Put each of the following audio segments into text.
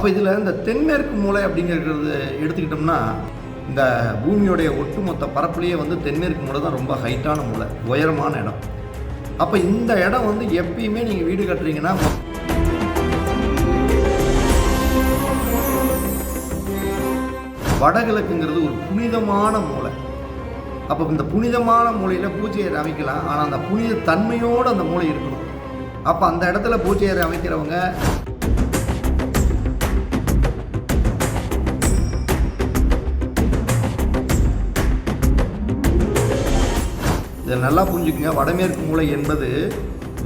அப்போ இதில் இந்த தென்மேற்கு மூலை அப்படிங்கிறது எடுத்துக்கிட்டோம்னா, இந்த பூமியோடைய ஒட்டுமொத்த பரப்புலேயே வந்து தென்மேற்கு மூலை தான் ரொம்ப ஹைட்டான மூலை, உயரமான இடம். அப்போ இந்த இடம் வந்து எப்பயுமே நீங்கள் வீடு கட்டுறீங்கன்னா, வடகிழக்குங்கிறது ஒரு புனிதமான மூலை. அப்போ இந்த புனிதமான மூலையில் பூஜை அறை அமைக்கலாம். ஆனால் அந்த புனித தன்மையோடு அந்த மூலை இருக்கணும். அப்போ அந்த இடத்துல பூஜை அறை அமைக்கிறவங்க இதை நல்லா புரிஞ்சுக்குங்க. வடமேற்கு மூலை என்பது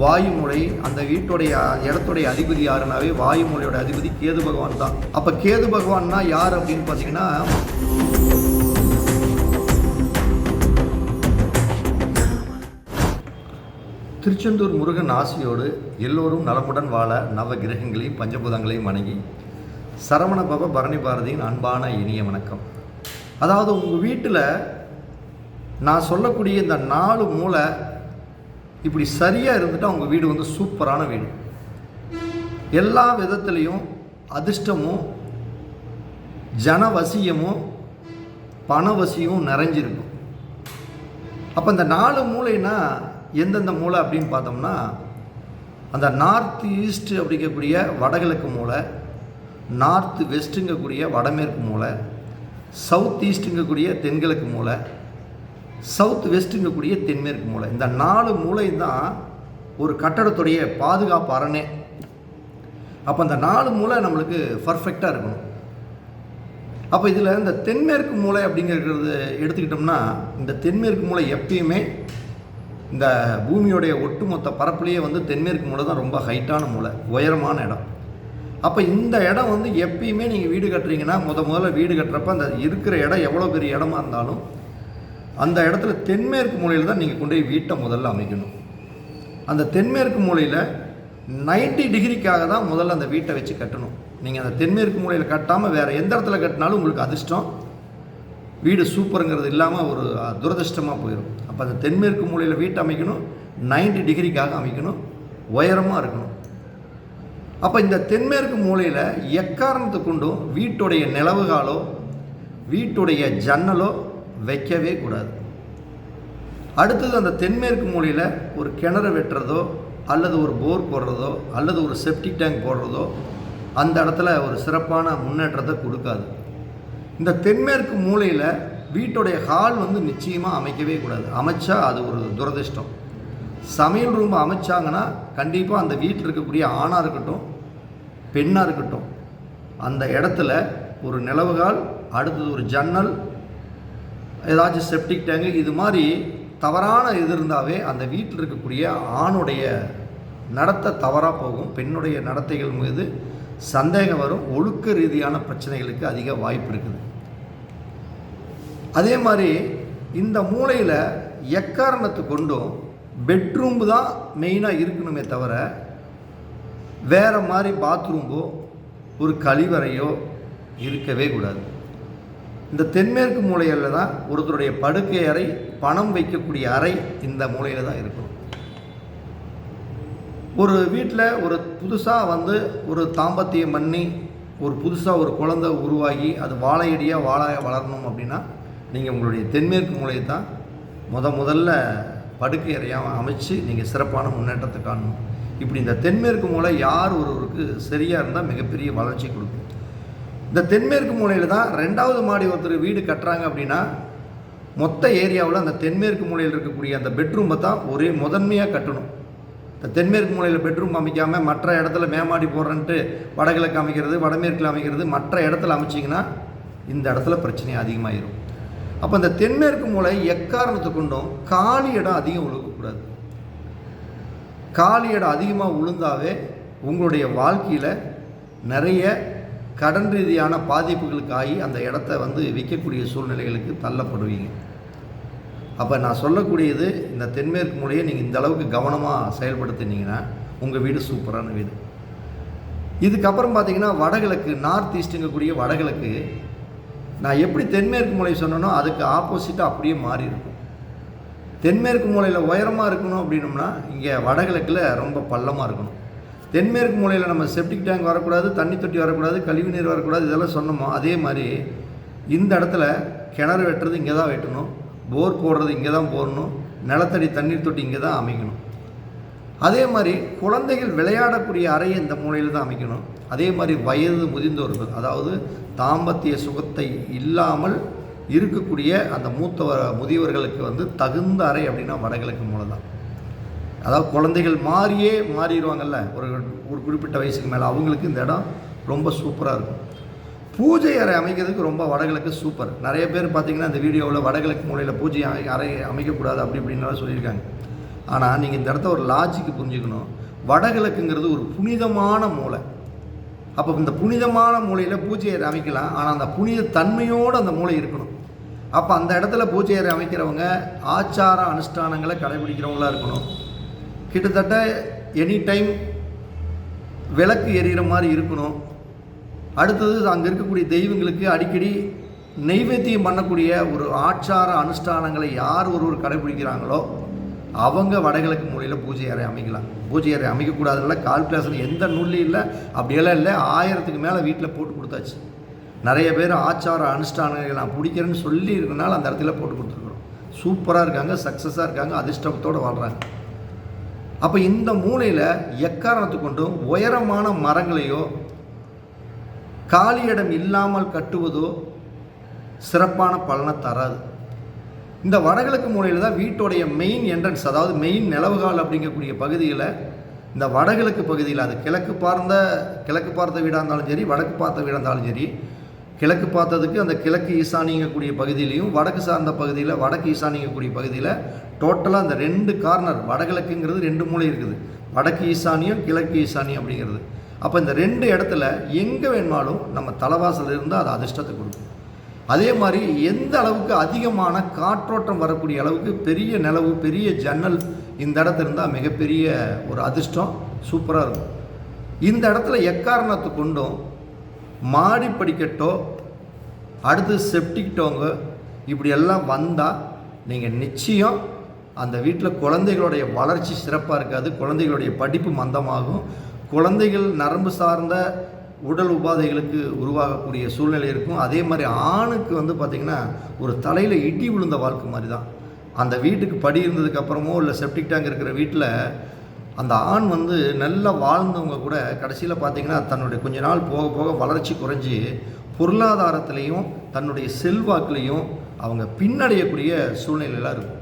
வாயு மூலை. அந்த வீட்டுடைய இடத்துடைய அதிபதி யாருனாவே வாயு மூலையோட அதிபதி கேது பகவான் தான். அப்போ கேது பகவான்னா யார் அப்படின்னு பார்த்தீங்கன்னா, திருச்செந்தூர் முருகன் ஆசியோடு எல்லோரும் நலமுடன் வாழ நவ கிரகங்களையும் பஞ்சபூதங்களையும் வணங்கி சரவண பவ பரணி பாரதியின் அன்பான இனிய வணக்கம். அதாவது உங்கள் வீட்டில் நான் சொல்லக்கூடிய இந்த 4 மூலை இப்படி சரியாக இருந்துட்டால் உங்கள் வீடு வந்து சூப்பரான வீடு. எல்லா விதத்துலேயும் அதிர்ஷ்டமும் ஜனவசியமும் பணவசியமும் நிறைஞ்சிருக்கும். அப்போ இந்த 4 மூலைன்னா எந்தெந்த மூலை அப்படின்னு பார்த்தோம்னா, அந்த நார்த் ஈஸ்ட் அப்படிங்கக்கூடிய வடகிழக்கு மூலை, நார்த் வெஸ்ட்டுங்கக்கூடிய வடமேற்கு மூலை, சவுத் ஈஸ்ட்டுங்கக்கூடிய தென்கிழக்கு மூலை, சவுத் வெஸ்ட்டுங்கக்கூடிய தென்மேற்கு மூலை. இந்த 4 மூலை தான் ஒரு கட்டடத்துடைய பாதுகாப்பு அரணே. அப்போ அந்த 4 மூலை நம்மளுக்கு பர்ஃபெக்டாக இருக்கணும். அப்போ இதில் இந்த தென்மேற்கு மூலை அப்படிங்கிறது எடுத்துக்கிட்டோம்னா, இந்த தென்மேற்கு மூலை எப்பயுமே இந்த பூமியோடைய ஒட்டுமொத்த பரப்புலேயே வந்து தென்மேற்கு மூலை தான் ரொம்ப ஹைட்டான மூலை, உயரமான இடம். அப்போ இந்த இடம் வந்து எப்பயுமே நீங்கள் வீடு கட்டுறீங்கன்னா, முதல்ல வீடு கட்டுறப்ப அந்த இருக்கிற இடம் எவ்வளோ பெரிய இடமா இருந்தாலும் அந்த இடத்துல தென்மேற்கு மூலையில் தான் நீங்கள் கொண்டு போய் வீட்டை முதல்ல அமைக்கணும். அந்த தென்மேற்கு மூலையில் 90 டிகிரிக்காக தான் முதல்ல அந்த வீட்டை வச்சு கட்டணும். நீங்கள் அந்த தென்மேற்கு மூலையில் கட்டாமல் வேறு எந்த இடத்துல கட்டினாலும் உங்களுக்கு அதிர்ஷ்டம், வீடு சூப்பருங்கிறது இல்லாமல் ஒரு துரதிர்ஷ்டமாக போயிடும். அப்போ அந்த தென்மேற்கு மூலையில் வீட்டை அமைக்கணும், 90 டிகிரிக்காக அமைக்கணும், உயரமாக இருக்கணும். அப்போ இந்த தென்மேற்கு மூலையில் எக்காரணத்தை கொண்டும் வீட்டுடைய நிலவுகாலோ வீட்டுடைய ஜன்னலோ வைக்கவே கூடாது. அடுத்தது அந்த தென்மேற்கு மூலையில் ஒரு கிணறு வெட்டுறதோ அல்லது ஒரு போர் போடுறதோ அல்லது ஒரு செப்டிக் டேங்க் போடுறதோ அந்த இடத்துல ஒரு சிறப்பான முன்னேற்றத்தை கொடுக்காது. இந்த தென்மேற்கு மூலையில் வீட்டுடைய ஹால் வந்து நிச்சயமாக அமைக்கவே கூடாது. அமைச்சா அது ஒரு துரதிர்ஷ்டம். சமையல் ரூம் அமைச்சாங்கன்னா கண்டிப்பாக அந்த வீட்டில் இருக்கக்கூடிய ஆணாக இருக்கட்டும் பெண்ணாக இருக்கட்டும் அந்த இடத்துல ஒரு நிலவுகால், அடுத்தது ஒரு ஜன்னல், ஏதாச்சும் செப்டிக் டேங்கு, இது மாதிரி தவறான இது இருந்தாவே அந்த வீட்டில் இருக்கக்கூடிய ஆணுடைய நடத்தை தவறாக போகும். பெண்ணுடைய நடத்தைகள் மீது சந்தேகம் வரும். ஒழுக்க ரீதியான பிரச்சனைகளுக்கு அதிக வாய்ப்பு இருக்குது. அதே மாதிரி இந்த மூலையில் எக்காரணத்து கொண்டும் பெட்ரூம்பு தான் மெயினாக இருக்கணுமே தவிர வேறு மாதிரி பாத்ரூம்போ ஒரு கழிவறையோ இருக்கவே கூடாது. இந்த தென்மேற்கு மூலையில் தான் ஒருத்தருடைய படுக்கை அறை, பணம் வைக்கக்கூடிய அறை இந்த மூலையில் தான் இருக்கணும். ஒரு வீட்டில் ஒரு புதுசாக வந்து ஒரு தாம்பத்தியம் பண்ணி ஒரு புதுசாக ஒரு குழந்தை உருவாகி அது வாழையடியாக வளரணும் அப்படின்னா நீங்கள் உங்களுடைய தென்மேற்கு மூலையை தான் முதல்ல படுக்கை அறையாக அமைச்சு நீங்கள் சிறப்பான முன்னேற்றத்தை காணணும். இப்படி இந்த தென்மேற்கு மூலை யார் ஒருவருக்கு சரியாக இருந்தால் மிகப்பெரிய வளர்ச்சி கொடுக்கும். இந்த தென்மேற்கு மூலையில் தான் 2வது மாடி ஒருத்தர் வீடு கட்டுறாங்க அப்படின்னா மொத்த ஏரியாவில் அந்த தென்மேற்கு மூலையில் இருக்கக்கூடிய அந்த பெட்ரூமை தான் ஒரே முதன்மையாக கட்டணும். இந்த தென்மேற்கு மூலையில் பெட்ரூம் அமைக்காமல் மற்ற இடத்துல மேமாடி போடுறன்ட்டு வடகிழக்கு அமைக்கிறது, வடமேற்கில் அமைக்கிறது, மற்ற இடத்துல அமைச்சிங்கன்னா இந்த இடத்துல பிரச்சனை அதிகமாகிடும். அப்போ இந்த தென்மேற்கு மூலை எக்காரணத்தை கொண்டும் காலி இடம் அதிகம் உழுகக்கூடாது. காலி இடம் அதிகமாக உளுந்தாவே உங்களுடைய வாழ்க்கையில் நிறைய கடன் ரீதியான பாதிப்புகளுக்கு ஆகி அந்த இடத்த வந்து விற்கக்கூடிய சூழ்நிலைகளுக்கு தள்ளப்படுவீங்க. அப்போ நான் சொல்லக்கூடியது, இந்த தென்மேற்கு மூலையை நீங்கள் இந்த அளவுக்கு கவனமாக செயல்படுத்தினீங்கன்னா உங்கள் வீடு சூப்பரான வீடு. இதுக்கப்புறம் பார்த்தீங்கன்னா வடகிழக்கு, நார்த் ஈஸ்ட்டுங்கக்கூடிய வடகிழக்கு, நான் எப்படி தென்மேற்கு மூலை சொன்னனோ அதுக்கு ஆப்போசிட்டாக அப்படியே மாறி இருக்கும். தென்மேற்கு மூலையில் உயரமாக இருக்கணும் அப்படின்னோம்னா இங்கே வடகிழக்கில் ரொம்ப பள்ளமாக இருக்கணும். தென்மேற்கு மூலையில் நம்ம செப்டிக் டேங்க் வரக்கூடாது, தண்ணி தொட்டி வரக்கூடாது, கழிவு நீர் வரக்கூடாது, இதெல்லாம் சொன்னோமோ அதே மாதிரி இந்த இடத்துல கிணறு வெட்டுறது இங்கே தான் வெட்டணும், போர் போடுறது இங்கே தான் போடணும், நிலத்தடி தண்ணீர் தொட்டி இங்கே தான் அமைக்கணும். அதே மாதிரி குழந்தைகள் விளையாடக்கூடிய அறையை இந்த மூலையில் தான் அமைக்கணும். அதே மாதிரி வயது முதிர்ந்தவர்கள், அதாவது தாம்பத்திய சுகத்தை இல்லாமல் இருக்கக்கூடிய அந்த முதியவர்களுக்கு தகுந்த அறை அப்படின்னா வடகிழக்கு மூலை தான். அதாவது குழந்தைகள் மாறிடுவாங்கல்ல ஒரு குறிப்பிட்ட வயசுக்கு மேலே, அவங்களுக்கு இந்த இடம் ரொம்ப சூப்பராக இருக்கும். பூஜை அறை அமைக்கிறதுக்கு ரொம்ப வடகிழக்கு சூப்பர். நிறைய பேர் பார்த்திங்கன்னா இந்த வீடியோவில் வடகிழக்கு மூலையில் பூஜை அறை அமைக்கக்கூடாது அப்படி இப்படின்னாலும் சொல்லியிருக்காங்க. ஆனால் நீங்கள் இந்த இடத்த ஒரு லாஜிக்கு புரிஞ்சுக்கணும். வடகிழக்குங்கிறது ஒரு புனிதமான மூலை. அப்போ இந்த புனிதமான மூலையில் பூஜை அறை அமைக்கலாம், ஆனால் அந்த புனித தன்மையோடு அந்த மூலை இருக்கணும். அப்போ அந்த இடத்துல பூஜை அறை அமைக்கிறவங்க ஆச்சார அனுஷ்டானங்களை கடைபிடிக்கிறவங்களாக இருக்கணும். கிட்டத்தட்ட எனி டைம் விளக்கு எரிகிற மாதிரி இருக்கணும். அடுத்தது அங்கே இருக்கக்கூடிய தெய்வங்களுக்கு அடிக்கடி நெய்வேத்தியம் பண்ணக்கூடிய ஒரு ஆச்சார அனுஷ்டானங்களை யார் ஒருவர் கடைபிடிக்கிறாங்களோ அவங்க வடகிழக்கு மூலையில் பூஜை அறை அமைக்கலாம். பூஜை அறை அமைக்கக்கூடாதுல்ல கால்குலேஷன் எந்த நூல்லையும் இல்லை, அப்படியெல்லாம் இல்லை. 1000க்கு மேலே வீட்டில் போட்டு கொடுத்தாச்சு. நிறைய பேர் ஆச்சார அனுஷ்டானங்கள் நான் பிடிக்கிறேன்னு சொல்லி இருக்கனால அந்த இடத்துல போட்டு கொடுத்துருக்குறோம். சூப்பராக இருக்காங்க, சக்ஸஸாக இருக்காங்க, அதிர்ஷ்டத்தோடு வாழ்கிறாங்க. அப்போ இந்த மூலையில் எக்காரணத்துக்கு கொண்டும் உயரமான மரங்களையோ காலி இடம் இல்லாமல் கட்டுவதோ சிறப்பான பலனை தராது. இந்த வடகிழக்கு மூலையில் தான் வீட்டோடைய மெயின் என்ட்ரன்ஸ், அதாவது மெயின் நிலவுகால் அப்படிங்கக்கூடிய பகுதியில், இந்த வடகிழக்கு பகுதியில் அது கிழக்கு பார்த்த வீடாக இருந்தாலும் சரி, வடக்கு பார்த்த வீடாக இருந்தாலும் சரி, கிழக்கு பார்த்ததுக்கு அந்த கிழக்கு ஈசானிங்கக்கூடிய பகுதியிலையும், வடக்கு சார்ந்த பகுதியில் வடக்கு ஈசானிங்கக்கூடிய பகுதியில் டோட்டலாக அந்த 2 கார்னர், வடகிழக்குங்கிறது 2 மூலை இருக்குது, வடக்கு ஈசானியம் கிழக்கு ஈசானியம் அப்படிங்கிறது. அப்போ இந்த 2 இடத்துல எங்கே வேணுமாலும் நம்ம தலைவாசல் இருந்தால் அது அதிர்ஷ்டத்தை கொடுக்கும். அதே மாதிரி எந்த அளவுக்கு அதிகமான காற்றோட்டம் வரக்கூடிய அளவுக்கு பெரிய நிலவு, பெரிய ஜன்னல் இந்த இடத்துல இருந்தால் மிகப்பெரிய ஒரு அதிர்ஷ்டம் சூப்பராக இருக்கும். இந்த இடத்துல எக்காரணத்தை கொண்டும் மாடி படிக்கட்டோ அடுத்து செப்டிக் டோங்க இப்படியெல்லாம் வந்தால் நீங்கள் நிச்சயம் அந்த வீட்டில் குழந்தைகளுடைய வளர்ச்சி சிறப்பாக இருக்காது, குழந்தைகளுடைய படிப்பு மந்தமாகும், குழந்தைகள் நரம்பு சார்ந்த உடல் உபாதைகளுக்கு உருவாகக்கூடிய சூழ்நிலை இருக்கும். அதே மாதிரி ஆணுக்கு பார்த்திங்கன்னா ஒரு தலையில் இடி விழுந்த வாழ்க்கை மாதிரி தான். அந்த வீட்டுக்கு படி இருந்ததுக்கப்புறமோ இல்லை செப்டிக் டேங்க் இருக்கிற வீட்டில் அந்த ஆண் நல்லா வாழ்ந்தவங்க கூட கடைசியில் பார்த்திங்கன்னா தன்னுடைய கொஞ்ச நாள் போக போக வளர்ச்சி குறைஞ்சி பொருளாதாரத்துலேயும் தன்னுடைய செல்வாக்குலேயும் அவங்க பின்னடையக்கூடிய சூழ்நிலையெல்லாம் இருக்கும்.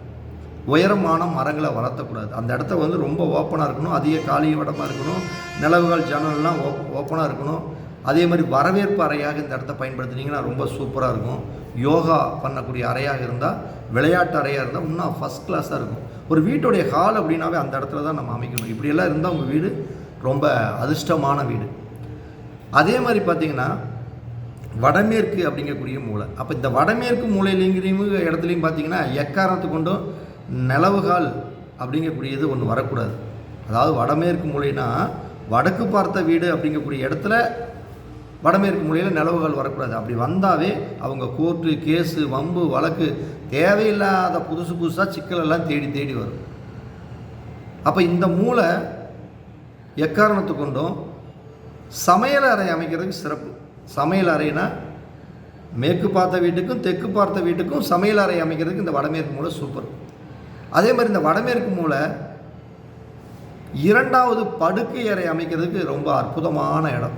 உயரமான மரங்களை வளர்த்தக்கூடாது. அந்த இடத்த ரொம்ப ஓப்பனாக இருக்கணும், அதிக காலி இடமாக இருக்கணும், நிலவுகள் ஜன்னல்லாம் ஓப்பனாக இருக்கணும். அதே மாதிரி வரவேற்பு அறையாக இந்த இடத்த பயன்படுத்தினீங்கன்னா ரொம்ப சூப்பராக இருக்கும். யோகா பண்ணக்கூடிய அறையாக இருந்தால், விளையாட்டு அறையாக இருந்தால் இன்னும் ஃபஸ்ட் கிளாஸாக இருக்கும். ஒரு வீட்டுடைய ஹால் அப்படின்னாவே அந்த இடத்துல தான் நம்ம அமைக்கணும். இப்படியெல்லாம் இருந்தால் உங்கள் வீடு ரொம்ப அதிர்ஷ்டமான வீடு. அதே மாதிரி பார்த்திங்கன்னா வடமேற்கு அப்படிங்கக்கூடிய மூலை. அப்போ இந்த வடமேற்கு மூலையிலேங்கிறீங்க இடத்துலையும் பார்த்திங்கன்னா எக்காரணத்து கொண்டும் நிலவுகால் அப்படிங்கக்கூடியது ஒன்று வரக்கூடாது. அதாவது வடமேற்கு மூலைனா வடக்கு பார்த்த வீடு அப்படிங்கக்கூடிய இடத்துல வடமேற்கு மூலையில் நிலவுகால் வரக்கூடாது. அப்படி வந்தாவே அவங்க கோர்ட்டு கேஸு வம்பு வழக்கு தேவையில்லாத புதுசாக சிக்கலெல்லாம் தேடி வரும். அப்போ இந்த மூலை எக்காரணத்து கொண்டும் சமையல் அறை அமைக்கிறதுக்கு சிறப்பு. சமையல் அறைனா மேற்கு பார்த்த வீட்டுக்கும் தெற்கு பார்த்த வீட்டுக்கும் சமையல் அறை அமைக்கிறதுக்கு இந்த வடமேற்கு மூலை சூப்பர். அதே மாதிரி இந்த வடமேற்கு மூலை 2வது படுக்கை அறை அமைக்கிறதுக்கு ரொம்ப அற்புதமான இடம்.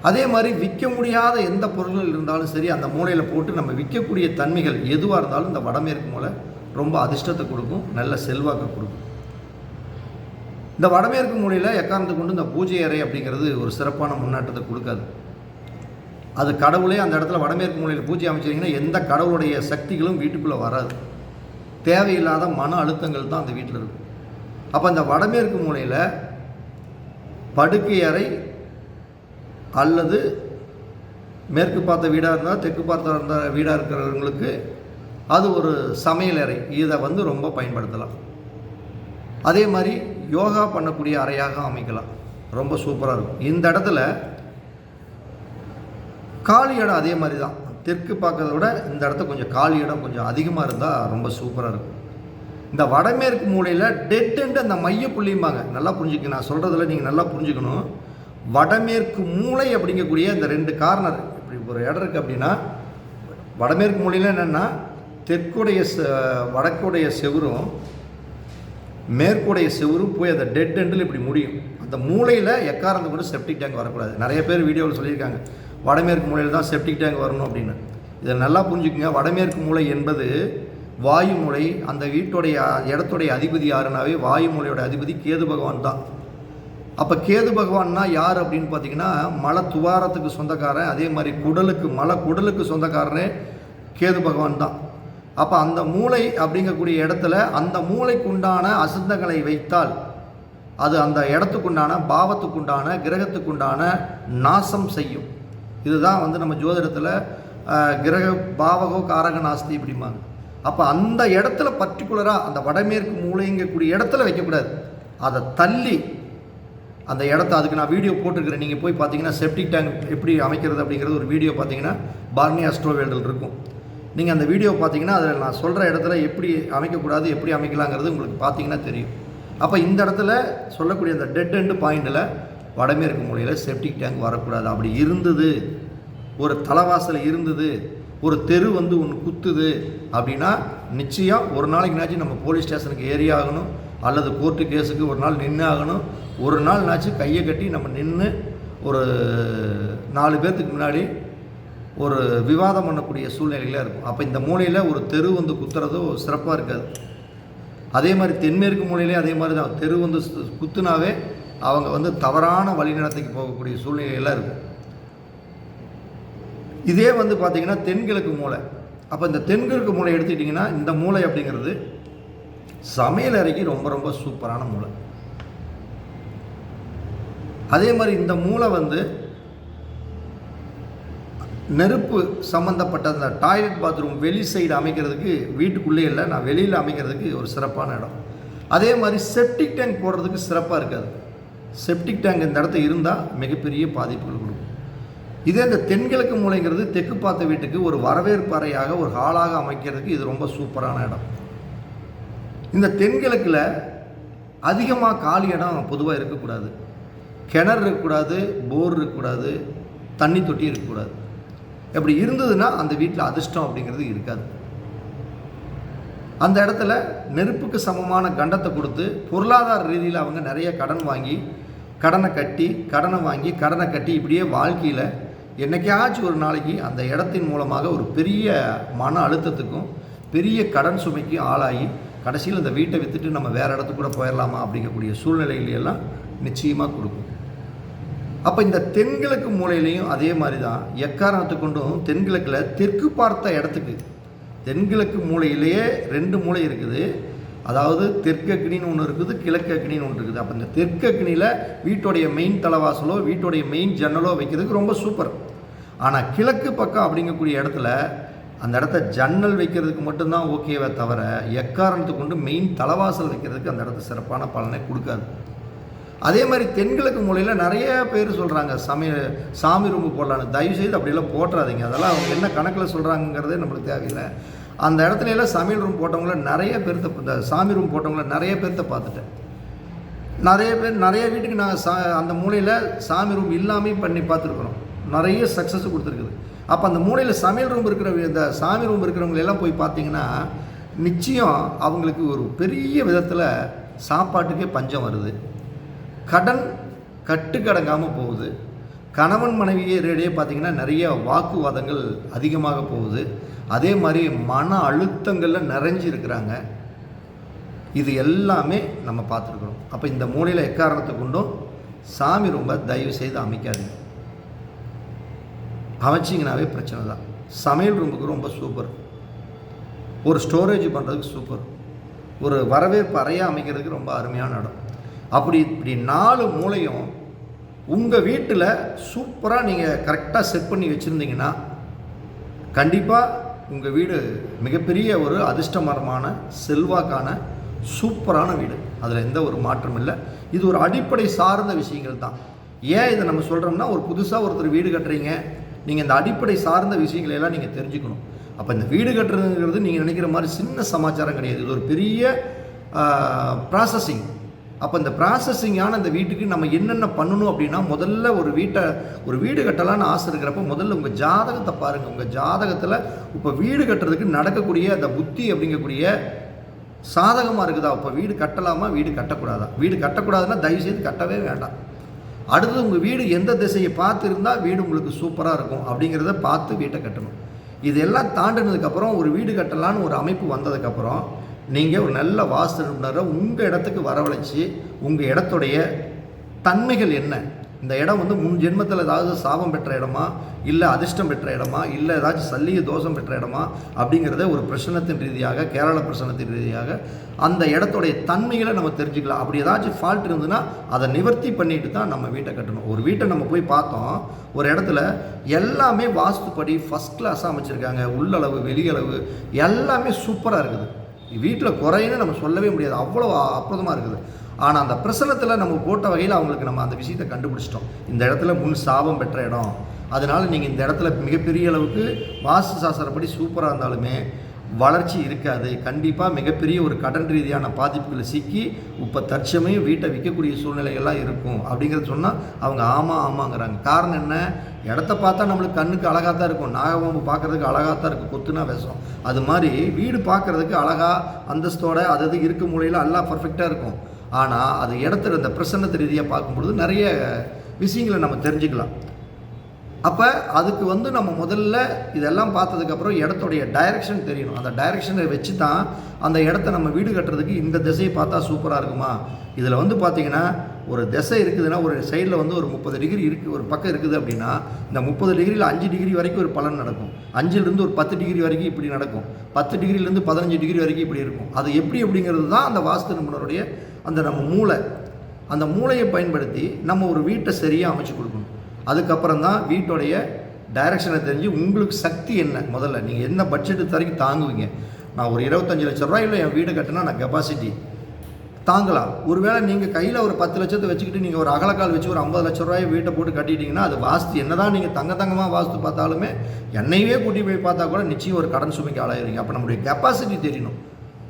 அதே மாதிரி விற்க முடியாத எந்த பொருள்கள் இருந்தாலும் சரி அந்த மூலையில் போட்டு நம்ம விற்கக்கூடிய தன்மைகள் எதுவாக இருந்தாலும் இந்த வடமேற்கு மூலை ரொம்ப அதிர்ஷ்டத்தை கொடுக்கும், நல்ல செல்வாக்கை கொடுக்கும். இந்த வடமேற்கு மூலையில் எக்காரணத்தை கொண்டு இந்த பூஜை அறை அப்படிங்கிறது ஒரு சிறப்பான முன்னேற்றத்தை கொடுக்காது. அது கடவுளே அந்த இடத்துல வடமேற்கு மூலையில் பூஜை அமைச்சிங்கன்னா எந்த கடவுளுடைய சக்திகளும் வீட்டுக்குள்ளே வராது. தேவையில்லாத மன அழுத்தங்கள் தான் அந்த வீட்டில் இருக்கும். அப்போ அந்த வடமேற்கு மூலையில் படுக்கை அறை அல்லது மேற்கு பார்த்த வீடாக இருந்தால் தெற்கு பார்த்த வீடாக இருக்கிறவங்களுக்கு அது ஒரு சமையல் அறை, இதை ரொம்ப பயன்படுத்தலாம். அதே மாதிரி யோகா பண்ணக்கூடிய அறையாக அமைக்கலாம், ரொம்ப சூப்பராக இருக்கும். இந்த இடத்துல காலி இடம் அதே மாதிரி தான், தெற்கு பார்க்கறத விட இந்த இடத்த கொஞ்சம் காலி இடம் கொஞ்சம் அதிகமாக இருந்தால் ரொம்ப சூப்பராக இருக்கும். இந்த வடமேற்கு மூலையில் டெட் எண்டு அந்த மைய புள்ளியும்பாங்க. நல்லா புரிஞ்சுக்கணும், நான் சொல்கிறதில் நீங்கள் நல்லா புரிஞ்சுக்கணும். வடமேற்கு மூலை அப்படிங்கக்கூடிய இந்த 2 கார்னர், இப்படி ஒரு இடம் இருக்குது அப்படின்னா, வடமேற்கு மூலையில் என்னென்னா தெற்குடைய வடக்குடைய செவரும் மேற்குடைய செவரும் போய் அந்த டெட் எண்டில் இப்படி முடியும். அந்த மூலையில் எக்காரந்து கூட செப்டிக் டேங்க் வரக்கூடாது. நிறைய பேர் வீடியோவில் சொல்லியிருக்காங்க வடமேற்கு மூலையில் தான் செப்டிக் டேங்க் வரணும் அப்படின்னு. இதை நல்லா புரிஞ்சுக்குங்க. வடமேற்கு மூலை என்பது வாயு மூலை. அந்த வீட்டுடைய இடத்துடைய அதிபதி யாருனாவே வாயு மூலையோட அதிபதி கேது பகவான் தான். அப்போ கேது பகவான்னா யார் அப்படின்னு பார்த்தீங்கன்னா, மலை துவாரத்துக்கு சொந்தக்காரன், அதே மாதிரி குடலுக்கு சொந்தக்காரரே கேது பகவான் தான். அப்போ அந்த மூளை அப்படிங்கக்கூடிய இடத்துல அந்த மூளைக்குண்டான அசுத்தங்களை வைத்தால் அது அந்த இடத்துக்குண்டான பாவத்துக்குண்டான கிரகத்துக்குண்டான நாசம் செய்யும். இதுதான் நம்ம ஜோதிடத்தில் கிரக பாவகோ காரக நாஸ்தி இப்படிம்பாங்க. அப்போ அந்த இடத்துல பர்டிகுலராக அந்த வடமேற்கு மூளைங்கக்கூடிய இடத்துல வைக்கக்கூடாது. அதை தள்ளி அந்த இடத்த, அதுக்கு நான் வீடியோ போட்டிருக்கிறேன், நீங்கள் போய் பார்த்தீங்கன்னா செப்டிக் டேங்க் எப்படி அமைக்கிறது அப்படிங்கிறது ஒரு வீடியோ பார்த்தீங்கன்னா பார்னி அஸ்ட்ரோவேல்டில் இருக்கும். நீங்கள் அந்த வீடியோ பார்த்தீங்கன்னா அதில் நான் சொல்கிற இடத்துல எப்படி அமைக்கக்கூடாது எப்படி அமைக்கலாங்கிறது உங்களுக்கு பார்த்தீங்கன்னா தெரியும். அப்போ இந்த இடத்துல சொல்லக்கூடிய அந்த டெட் எண்டு பாயிண்டில் வடமேற்கு மூலையில் செப்டிக் டேங்க் வரக்கூடாது. அப்படி இருந்தது, ஒரு தலைவாசல் இருந்தது, ஒரு தெரு ஒன்று குத்துது அப்படின்னா நிச்சயம் ஒரு நாளைக்குனாச்சும் நம்ம போலீஸ் ஸ்டேஷனுக்கு ஏறி ஆகணும், அல்லது கோர்ட்டு கேஸுக்கு ஒரு நாள் நின்று ஆகணும். ஒரு நாள்னாச்சும் கையை கட்டி நம்ம நின்று ஒரு 4 பேர்த்துக்கு முன்னாடி ஒரு விவாதம் பண்ணக்கூடிய சூழ்நிலையில் இருக்கும். அப்போ இந்த மூலையில் ஒரு தெரு குத்துறதோ சிறப்பாக இருக்காது. அதே மாதிரி தென்மேற்கு மூலையிலே அதே மாதிரி தான், தெரு குத்துனாவே அவங்க தவறான வழிநடத்தைக்கு போகக்கூடிய சூழ்நிலையெல்லாம் இருக்கும். இதே பார்த்திங்கன்னா தென்கிழக்கு மூலை. அப்போ இந்த தென்கிழக்கு மூலை எடுத்துக்கிட்டிங்கன்னா இந்த மூலை அப்படிங்கிறது சமையல் அறைக்கு ரொம்ப ரொம்ப சூப்பரான மூலை. அதே மாதிரி இந்த மூலை நெருப்பு சம்மந்தப்பட்ட அந்த டாய்லெட் பாத்ரூம் வெளி சைடு அமைக்கிறதுக்கு, வீட்டுக்குள்ளே இல்லை, நான் வெளியில் அமைக்கிறதுக்கு ஒரு சிறப்பான இடம். அதே மாதிரி செப்டிக் டேங்க் போடுறதுக்கு சிறப்பாக இருக்காது. செப்டிக் டேங்க் இந்த இடத்துல இருந்தால் மிகப்பெரிய பாதிப்புகள் கொடுக்கும். இதே இந்த தென்கிழக்கு மூலைங்கிறது தெற்கு பார்த்த வீட்டுக்கு ஒரு வரவேற்பு அறையாக, ஒரு ஹாலாக அமைக்கிறதுக்கு இது ரொம்ப சூப்பரான இடம். இந்த தென்கிழக்கில் அதிகமாக காலி இடம் பொதுவாக இருக்கக்கூடாது. கிணறு இருக்கக்கூடாது, போர் இருக்கக்கூடாது, தண்ணி தொட்டி இருக்கக்கூடாது. அப்படி இருந்ததுன்னா அந்த வீட்டில் அதிர்ஷ்டம் அப்படிங்கிறது இருக்காது. அந்த இடத்துல நெருப்புக்கு சமமான கண்டத்தை கொடுத்து பொருளாதார ரீதியில் அவங்க நிறைய கடன் வாங்கி கடனை கட்டி இப்படியே வாழ்க்கையில் என்னைக்காச்சும் ஒரு நாளைக்கு அந்த இடத்தின் மூலமாக ஒரு பெரிய மன அழுத்தத்துக்கும் பெரிய கடன் சுமைக்கும் ஆளாகி கடைசியில் அந்த வீட்டை விற்றுட்டு நம்ம வேறு இடத்துக்கு கூட போயிடலாமா அப்படிங்கக்கூடிய சூழ்நிலையிலெல்லாம் நிச்சயமாக கொடுக்கும். அப்போ இந்த தென்கிழக்கு மூலையிலையும் அதே மாதிரி தான், எக்காரணத்தை கொண்டும் தென்கிழக்கில் தெற்கு பார்த்த இடத்துக்கு, தென்கிழக்கு மூலையிலேயே 2 மூலை இருக்குது. அதாவது தெற்கு அக்னின்னு ஒன்று இருக்குது, கிழக்கு அக்னின்னு ஒன்று இருக்குது. அப்போ இந்த தெற்கு அக்னியில் வீட்டுடைய மெயின் தலைவாசலோ வீட்டுடைய மெயின் ஜன்னலோ வைக்கிறதுக்கு ரொம்ப சூப்பர். ஆனால் கிழக்கு பக்கம் அப்படிங்கக்கூடிய இடத்துல அந்த இடத்த ஜன்னல் வைக்கிறதுக்கு மட்டும்தான் ஓகேவே தவிர எக்காரணத்தை கொண்டு மெயின் தலைவாசல் வைக்கிறதுக்கு அந்த இடத்த சிறப்பான பலனை கொடுக்காது. அதே மாதிரி தென்கிழக்கு மூலையில் நிறைய பேர் சொல்கிறாங்க சாமி ரூம்பு போடலான்னு. தயவுசெய்து அப்படியெல்லாம் போட்டுறாதீங்க. அதெல்லாம் அவங்க என்ன கணக்கில் சொல்கிறாங்கிறதே நம்மளுக்கு தேவையில்லை. அந்த இடத்துல எல்லாம் சமையல் ரூம் போட்டவங்கள நிறைய பேர்த்த, இந்த சாமி ரூம் போட்டவங்கள நிறைய பேர்த்த பார்த்துட்டேன். நிறைய வீட்டுக்கு நாங்கள் அந்த மூலையில் சாமி ரூம் இல்லாமல் பண்ணி பார்த்துருக்குறோம். நிறைய சக்ஸஸ் கொடுத்துருக்குது. அப்போ அந்த மூலையில் சமையல் ரூம் இருக்கிற, இந்த சாமி ரூம் இருக்கிறவங்களெல்லாம் போய் பார்த்தீங்கன்னா நிச்சயம் அவங்களுக்கு ஒரு பெரிய விதத்தில் சாப்பாட்டுக்கே பஞ்சம் வருது. கடன் கட்டுக்கடங்காமல் போகுது. கணவன் மனைவியிடையே பார்த்திங்கன்னா நிறைய வாக்குவாதங்கள் அதிகமாக போகுது. அதே மாதிரி மன அழுத்தங்களில் நிறைஞ்சி இருக்கிறாங்க. இது எல்லாமே நம்ம பார்த்துருக்குறோம். அப்போ இந்த மூலையில் எக்காரணத்தை கொண்டும் சாமி ரொம்ப தயவு செய்து அமைக்காதீங்க. அமைச்சிங்கனாவே பிரச்சனை தான். சமையல் ரூமுக்கு ரொம்ப சூப்பர், ஒரு ஸ்டோரேஜ் பண்ணுறதுக்கு சூப்பர், ஒரு வரவேற்பு அறையாக அமைக்கிறதுக்கு ரொம்ப அருமையான இடம். இப்படி 4 மூலையும் உங்கள் வீட்டில் சூப்பராக நீங்கள் கரெக்டாக செட் பண்ணி வச்சுருந்தீங்கன்னா கண்டிப்பாக உங்கள் வீடு மிகப்பெரிய ஒரு அதிர்ஷ்டமரமான செல்வாக்கான சூப்பரான வீடு. அதில் எந்த ஒரு மாற்றம் இல்லை. இது ஒரு அடிப்படை சார்ந்த விஷயங்கள் தான். ஏன் இதை நம்ம சொல்கிறோம்னா, ஒரு புதுசாக ஒருத்தர் வீடு கட்டுறீங்க, நீங்கள் இந்த அடிப்படை சார்ந்த விஷயங்களெல்லாம் நீங்கள் தெரிஞ்சுக்கணும். அப்போ இந்த வீடு கட்டுறதுங்கிறது நீங்கள் நினைக்கிற மாதிரி சின்ன சமாச்சாரம் கிடையாது. இது ஒரு பெரிய ப்ராசஸிங். அப்போ இந்த ப்ராசஸிங்கான இந்த வீட்டுக்கு நம்ம என்னென்ன பண்ணணும் அப்படின்னா, முதல்ல ஒரு வீடு கட்டலான்னு ஆசை இருக்கிறப்ப முதல்ல உங்கள் ஜாதகத்தை பாருங்கள். உங்கள் ஜாதகத்தில் இப்போ வீடு கட்டுறதுக்கு நடக்கக்கூடிய அந்த புத்தி அப்படிங்கக்கூடிய சாதகமாக இருக்குதா? இப்போ வீடு கட்டலாமா, வீடு கட்டக்கூடாதா? வீடு கட்டக்கூடாதுன்னா தயவுசெய்து கட்டவே வேண்டாம். அடுத்தது உங்கள் வீடு எந்த திசையை பார்த்து இருந்தால் வீடு உங்களுக்கு சூப்பராக இருக்கும் அப்படிங்கிறத பார்த்து வீட்டை கட்டணும். இதெல்லாம் தாண்டினதுக்கப்புறம் ஒரு வீடு கட்டலான்னு ஒரு அமைப்பு வந்ததுக்கப்புறம் நீங்கள் ஒரு நல்ல வாஸ்து நிபுணரை உங்கள் இடத்துக்கு வரவழைச்சி உங்கள் இடத்துடைய தன்மைகள் என்ன, இந்த இடம் வந்து முன் ஜென்மத்தில் ஏதாவது சாபம் பெற்ற இடமா, இல்லை அதிர்ஷ்டம் பெற்ற இடமா, இல்லை ஏதாச்சும் சல்லிய தோஷம் பெற்ற இடமா அப்படிங்கிறத ஒரு பிரச்சனத்தின் ரீதியாக, கேரள பிரச்சனத்தின் ரீதியாக அந்த இடத்துடைய தன்மைகளை நம்ம தெரிஞ்சுக்கலாம். அப்படி ஏதாச்சும் ஃபால்ட் இருந்ததுன்னா அதை நிவர்த்தி பண்ணிட்டு தான் நம்ம வீட்டை கட்டணும். ஒரு வீட்டை நம்ம போய் பார்த்தோம், ஒரு இடத்துல எல்லாமே வாஸ்துப்படி ஃபஸ்ட் கிளாஸாக அமைச்சிருக்காங்க. உள்ளளவு வெளியளவு எல்லாமே சூப்பராக இருக்குது. வீட்டில் குறைன்னு நம்ம சொல்லவே முடியாது, அவ்வளோ அற்புதமாக இருக்குது. ஆனால் அந்த பிரசனத்தில் நம்ம போட்ட வகையில் அவங்களுக்கு நம்ம அந்த விஷயத்தை கண்டுபிடிச்சிட்டோம். இந்த இடத்துல முன் சாபம் பெற்ற இடம், அதனால் நீங்கள் இந்த இடத்துல மிகப்பெரிய அளவுக்கு வாஸ்து சாஸ்திரப்படி சூப்பராக இருந்தாலுமே வளர்ச்சி இருக்காது. கண்டிப்பாக மிகப்பெரிய ஒரு கடன் ரீதியான பாதிப்புகளை சிக்கி இப்போ தற்சமயம் வீட்டை விற்கக்கூடிய சூழ்நிலைகள்லாம் இருக்கும் அப்படிங்கிறத சொன்னால் அவங்க ஆமாங்கிறாங்க. காரணம் என்ன? இடத்த பார்த்தா நம்மளுக்கு கண்ணுக்கு அழகாக தான் இருக்கும். நாகபாம்பு பார்க்குறதுக்கு அழகாக தான் இருக்கும், கொத்துனா விஷம். அது மாதிரி வீடு பார்க்குறதுக்கு அழகாக அந்தஸ்தோட அது இருக்க மூலையில் எல்லாம் பர்ஃபெக்டாக இருக்கும். ஆனால் அது இடத்துல இந்த பிரசன்னத்து ரீதியாக பார்க்கும்பொழுது நிறைய விஷயங்களை நம்ம தெரிஞ்சுக்கலாம். அப்போ அதுக்கு வந்து நம்ம முதல்ல இதெல்லாம் பார்த்ததுக்கப்புறம் இடத்துடைய டைரெக்ஷன் தெரியணும். அந்த டைரெக்ஷனை வச்சு தான் அந்த இடத்த நம்ம வீடு கட்டுறதுக்கு இந்த திசையை பார்த்தா சூப்பராக இருக்குமா. இதில் வந்து பார்த்திங்கன்னா ஒரு திசை இருக்குதுன்னா ஒரு சைடில் வந்து ஒரு 30 டிகிரி இருக்குது, ஒரு பக்கம் இருக்குது அப்படின்னா இந்த 30 டிகிரியில் 5 டிகிரி வரைக்கும் ஒரு பலன் நடக்கும். 5லேருந்து ஒரு 10 டிகிரி வரைக்கும் இப்படி நடக்கும். 10 டிகிரிலேருந்து 15 டிகிரி வரைக்கும் இப்படி இருக்கும். அது அப்படிங்கிறது தான் அந்த வாஸ்து நிபுணருடைய அந்த நம்ம மூளை. அந்த மூளையை பயன்படுத்தி நம்ம ஒரு வீட்டை சரியாக அமைச்சு கொடுக்கணும். அதுக்கப்புறம் தான் வீட்டோடைய டைரெக்ஷனை தெரிஞ்சு உங்களுக்கு சக்தி என்ன, முதல்ல நீங்கள் என்ன பட்ஜெட்டு வரைக்கும் தாங்குவீங்க. நான் ஒரு 25 லட்ச ரூபாயில் என் வீடு கட்டினா நான் கெப்பாசிட்டி தாங்கலாம். ஒருவேளை நீங்கள் கையில் ஒரு 10 லட்சத்தை வச்சுக்கிட்டு நீங்கள் ஒரு அகலக்கால் வச்சு ஒரு 50 லட்ச ரூபாய் வீட்டை போட்டு கட்டிட்டீங்கன்னா அது வாஸ்து என்ன தான் நீங்கள் தங்கமாக வாஸ்து பார்த்தாலுமே என்னையே கூட்டி போய் பார்த்தா கூட நிச்சயம் ஒரு கடன் சுமைக்கு ஆளாயிருங்க. அப்போ நம்மளுடைய கெப்பாசிட்டி தெரியணும்.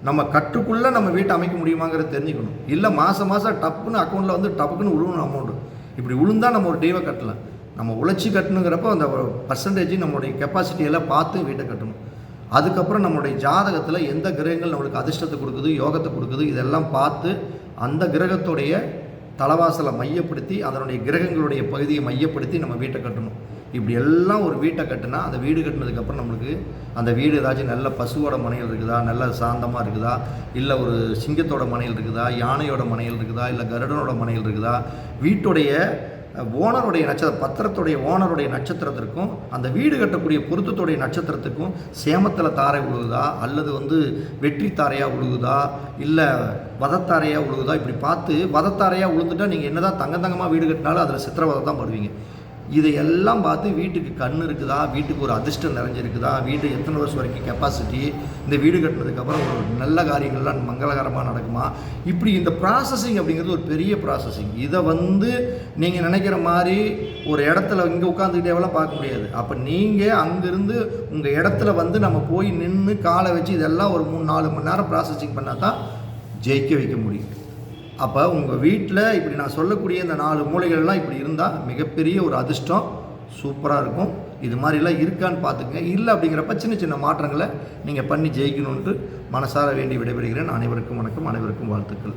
நம்ம கட்டுக்குள்ளே நம்ம வீட்டை அமைக்க முடியுமாங்கிறத தெரிஞ்சுக்கணும். இல்லை மாதம் டப்புன்னு அக்கௌண்ட்டில் வந்து டப்புக்குன்னு விழுவணும் அமௌண்ட்டு. இப்படி விழுந்தால் நம்ம ஒரு டீவை கட்டலாம். நம்ம உழைச்சி கட்டணுங்கிறப்போ அந்த பர்சன்டேஜ் நம்மளுடைய கெப்பாசிட்டியெல்லாம் பார்த்து வீட்டை கட்டணும். அதுக்கப்புறம் நம்மளுடைய ஜாதகத்தில் எந்த கிரகங்கள் நம்மளுக்கு அதிர்ஷ்டத்தை கொடுக்குது, யோகத்தை கொடுக்குது, இதெல்லாம் பார்த்து அந்த கிரகத்துடைய தலைவாசலை மையப்படுத்தி அதனுடைய கிரகங்களுடைய பகுதியை மையப்படுத்தி நம்ம வீட்டை கட்டணும். இப்படி எல்லாம் ஒரு வீட்டை கட்டினா அந்த வீடு கட்டினதுக்கப்புறம் நம்மளுக்கு அந்த வீடு ஏதாச்சும் நல்ல பசுவோட மனையில் இருக்குதா, நல்ல சாந்தமாக இருக்குதா, இல்லை ஒரு சிங்கத்தோட மனையில் இருக்குதா, யானையோட மனையில் இருக்குதா, இல்லை கருடனோட மனையில் இருக்குதா, வீட்டுடைய ஓனருடைய பத்திரத்துடைய ஓனருடைய நட்சத்திரத்திற்கும் அந்த வீடு கட்டக்கூடிய பொருத்தத்துடைய நட்சத்திரத்துக்கும் சேமத்தில் தாரை விழுகுதா, அல்லது வந்து வெற்றி தாரையாக விழுகுதா, இல்லை வதத்தாரையாக விழுகுதா, இப்படி பார்த்து வதத்தாரையாக விழுந்துட்டால் நீங்கள் என்ன தான் தங்கமாக வீடு கட்டினாலும் அதில் சித்திரவதை தான் படுவீங்க. இதையெல்லாம் பார்த்து வீட்டுக்கு கண் இருக்குதா, வீட்டுக்கு ஒரு அதிர்ஷ்டம் நிறைஞ்சிருக்குதா, வீடு எத்தனை வருஷம் வரைக்கும் கெப்பாசிட்டி, இந்த வீடு கட்டினதுக்கப்புறம் ஒரு நல்ல காரியங்கள்லாம் மங்களகரமாக நடக்குமா, இப்படி இந்த ப்ராசஸிங் அப்படிங்கிறது ஒரு பெரிய ப்ராசஸிங். இதை வந்து நீங்கள் நினைக்கிற மாதிரி ஒரு இடத்துல இங்கே உட்காந்துக்கிட்டேவெல்லாம் பார்க்க முடியாது. அப்போ நீங்கள் அங்கேருந்து உங்கள் இடத்துல வந்து நம்ம போய் நின்று காலை வச்சு இதெல்லாம் ஒரு 3-4 மணி நேரம் ப்ராசஸிங் பண்ணால் தான் ஜெயிக்க வைக்க முடியும். அப்போ உங்கள் வீட்டில் இப்படி நான் சொல்லக்கூடிய இந்த 4 மூலைகள்லாம் இப்படி இருந்தால் மிகப்பெரிய ஒரு அதிர்ஷ்டம் சூப்பராக இருக்கும். இது மாதிரிலாம் இருக்கான்னு பார்த்துக்கங்க. இல்லை அப்படிங்கிறப்ப சின்ன சின்ன மாற்றங்களை நீங்கள் பண்ணி ஜெயிக்கணுன்ட்டு மனசார வேண்டி விடைபெறுகிறேன். அனைவருக்கும் வணக்கம், அனைவருக்கும் வாழ்த்துக்கள்.